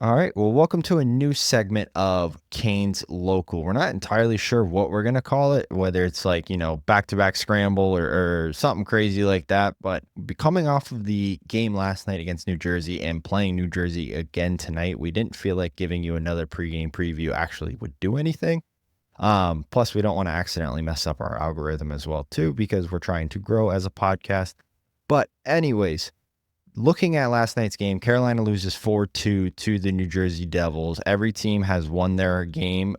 All right. Well, welcome to a new segment of Kane's Local. We're not entirely sure what we're going to call it, whether it's like, back-to-back scramble or something crazy like that. But coming off of the game last night against New Jersey and playing New Jersey again tonight, we didn't feel like giving you another pregame preview actually would do anything. Plus, we don't want to accidentally mess up our algorithm as well, too, because we're trying to grow as a podcast. But anyways, looking at last night's game, Carolina loses 4-2 to the New Jersey Devils. Every team has won their game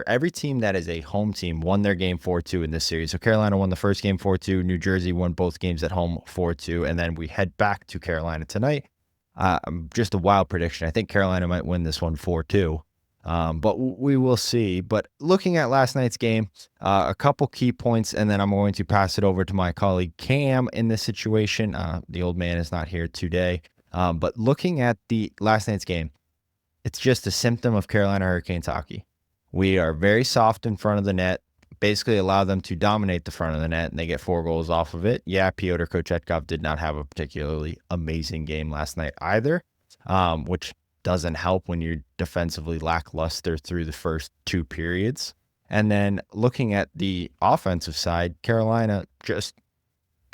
every team that is a home team won their game 4-2 in this series. So Carolina won the first game 4-2. New Jersey won both games at home 4-2. And then we head back to Carolina tonight. Just a wild prediction. I think Carolina might win this one 4-2. But we will see. But looking at last night's game, a couple key points, and then I'm going to pass it over to my colleague Cam in this situation. The old man is not here today. But looking at the last night's game, it's just a symptom of Carolina Hurricanes hockey. We are very soft in front of the net, basically allow them to dominate the front of the net, and they get 4 goals off of it. Yeah, Piotr Kochetkov did not have a particularly amazing game last night either, which doesn't help when you're defensively lackluster through the first 2 periods. And then looking at the offensive side, Carolina just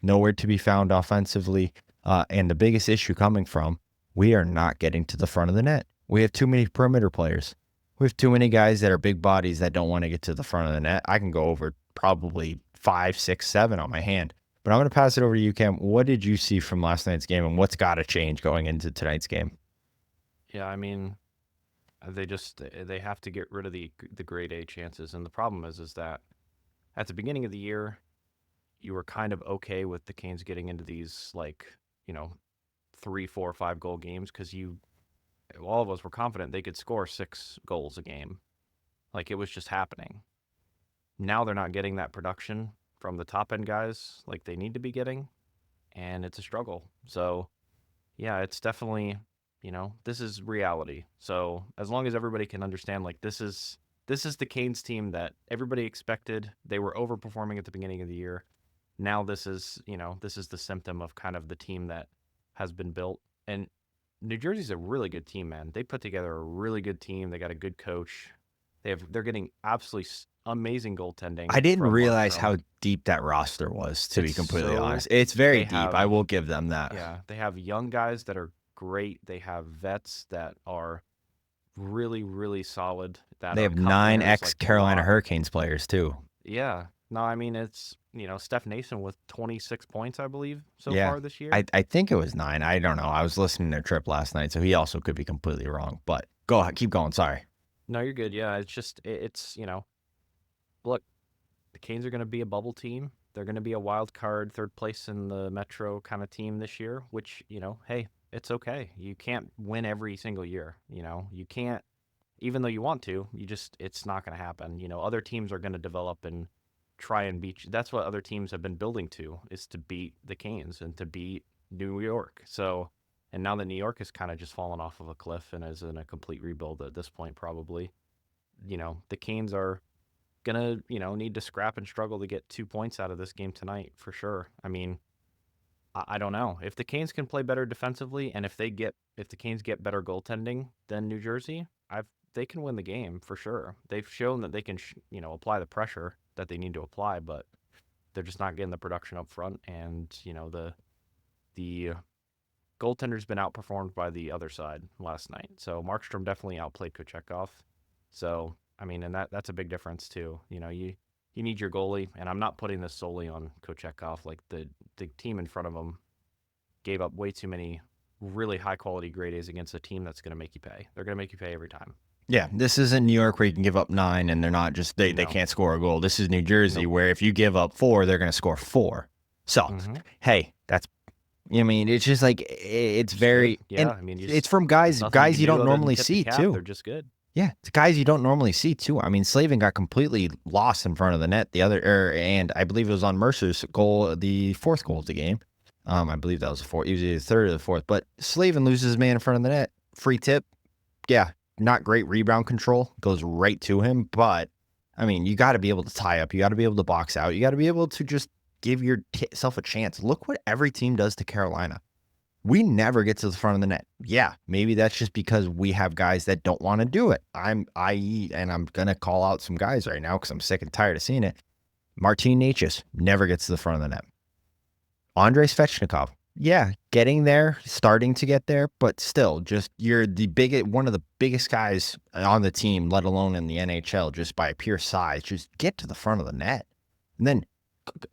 nowhere to be found offensively. And the biggest issue coming from, we are not getting to the front of the net. We have too many perimeter players. We have too many guys that are big bodies that don't want to get to the front of the net. I can go over probably 5, 6, 7 on my hand. But I'm going to pass it over to you, Cam. What did you see from last night's game, and what's got to change going into tonight's game? Yeah, I mean, they have to get rid of the grade A chances, and the problem is that at the beginning of the year, you were kind of okay with the Canes getting into these like 3, 4, 5 goal games because all of us were confident they could score 6 goals a game, like it was just happening. Now they're not getting that production from the top end guys like they need to be getting, and it's a struggle. So yeah, it's definitely, this is reality. So as long as everybody can understand, like this is the Canes team that everybody expected. They were overperforming at the beginning of the year. Now this is the symptom of kind of the team that has been built. And New Jersey's a really good team, man. They put together a really good team. They got a good coach. They're getting absolutely amazing goaltending I didn't from realize how Markstrom. deep that roster was, to be It's completely so honest. It's very they deep. I have will give them that. Yeah, they have young guys that are great. They have vets that are really, really solid, that They are have cup nine winners ex like Carolina Palat. Hurricanes players, too. Yeah. No, I mean, it's, Steph Nason with 26 points, I believe, so Yeah. far this year. I think it was 9. I don't know. I was listening to Trip last night, so he also could be completely wrong. But go ahead. Keep going. Sorry. No, you're good. Yeah, it's just, look, the Canes are going to be a bubble team. They're going to be a wild card, third place in the Metro kind of team this year, which, hey, it's okay. You can't win every single year. You can't, even though you want to, it's not going to happen. Other teams are going to develop and try and beat you. That's what other teams have been building to, is to beat the Canes and to beat New York. So, and now that New York has kind of just fallen off of a cliff and is in a complete rebuild at this point, probably, the Canes are gonna, need to scrap and struggle to get 2 points out of this game tonight for sure. I mean, I don't know if the Canes can play better defensively, and if the Canes get better goaltending than New Jersey, they can win the game for sure. They've shown that they can, apply the pressure that they need to apply, but they're just not getting the production up front, and the goaltender's been outperformed by the other side last night. So Markstrom definitely outplayed Kochetkov. So I mean, and that's a big difference too. You need your goalie, and I'm not putting this solely on Kochetkov. Like the team in front of him gave up way too many really high quality grade A's against a team that's going to make you pay. They're going to make you pay every time. Yeah, this isn't New York where you can give up 9 and they're not just, they No, can't score a goal. This is New Jersey nope. where if you give up 4, they're going to score 4. So, Mm-hmm. hey, it's just like, it's Just good. very, Yeah, and I mean, it's from there's nothing you guys can you do don't other than normally tip the see, cap. too. They're just good. Yeah, it's guys you don't normally see too. I mean, Slavin got completely lost in front of the net and I believe it was on Mercer's goal, the 4th goal of the game. I believe that was the 4th. It was either the 3rd or the 4th. But Slavin loses his man in front of the net. Free tip. Yeah, not great rebound control. Goes right to him. But I mean, you got to be able to tie up. You got to be able to box out. You got to be able to just give yourself a chance. Look what every team does to Carolina. We never get to the front of the net. Yeah, maybe that's just because we have guys that don't want to do it. And I'm going to call out some guys right now because I'm sick and tired of seeing it. Martin Necas never gets to the front of the net. Andrei Svechnikov, yeah, getting there, starting to get there, but still, just you're one of the biggest guys on the team, let alone in the NHL, just by pure size. Just get to the front of the net. And then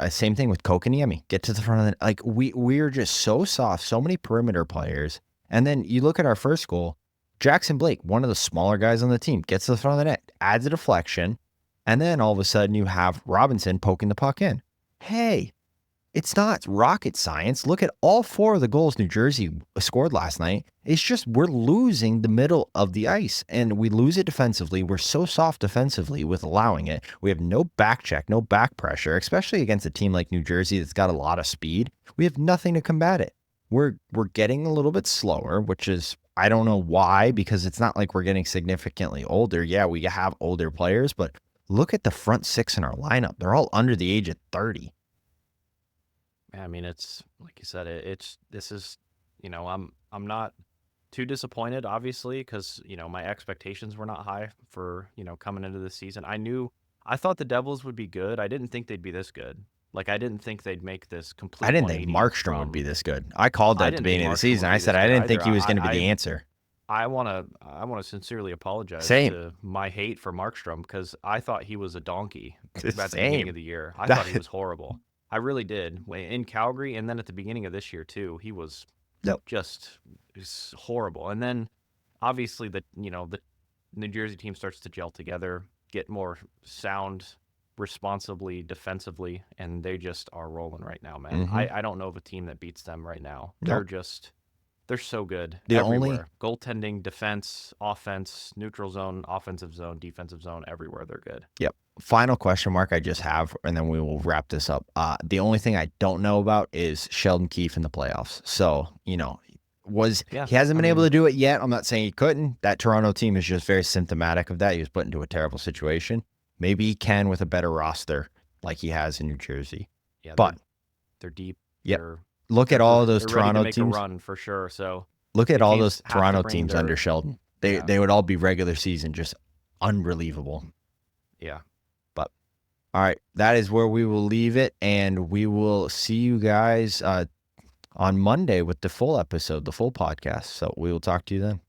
same thing with Kokaniemi. Get to the front of the net. Like we're just so soft, so many perimeter players. And then you look at our first goal, Jackson Blake, one of the smaller guys on the team, gets to the front of the net, adds a deflection, and then all of a sudden you have Robinson poking the puck in. Hey, it's not rocket science. Look at all 4 of the goals New Jersey scored last night. It's just we're losing the middle of the ice, and we lose it defensively. We're so soft defensively with allowing it. We have no back check, no back pressure, especially against a team like New Jersey that's got a lot of speed. We have nothing to combat it. We're getting a little bit slower, which is, I don't know why, because it's not like we're getting significantly older. Yeah, we have older players, but look at the front 6 in our lineup. They're all under the age of 30. I mean, it's like you said, this is, I'm not too disappointed, obviously, because, my expectations were not high for, coming into this season. I thought the Devils would be good. I didn't think they'd be this good. Like, I didn't think they'd make this complete I didn't think 180 Markstrom would be this good. I called that at the beginning of the season. I said I didn't think he was going to be the answer. I want to sincerely apologize to my hate for Markstrom because I thought he was a donkey at the beginning of the year. I thought he was horrible. I really did. In Calgary and then at the beginning of this year too, he was just horrible. And then obviously the New Jersey team starts to gel together, get more sound responsibly defensively, and they just are rolling right now, man. I don't know of a team that beats them right now. They're so good everywhere. Goaltending, defense, offense, neutral zone, offensive zone, defensive zone, everywhere they're good. Yep. Final question mark I just have, and then we will wrap this up. The only thing I don't know about is Sheldon Keefe in the playoffs. So, he hasn't been able to do it yet. I'm not saying he couldn't. That Toronto team is just very symptomatic of that. He was put into a terrible situation. Maybe he can with a better roster like he has in New Jersey. Yeah, but they're deep. Yeah. Look at all of those Toronto teams. Make a run for sure. So look at all those Toronto teams under Sheldon. They would all be regular season, just unbelievable. Yeah. But all right, that is where we will leave it, and we will see you guys on Monday with the full episode, the full podcast. So we will talk to you then.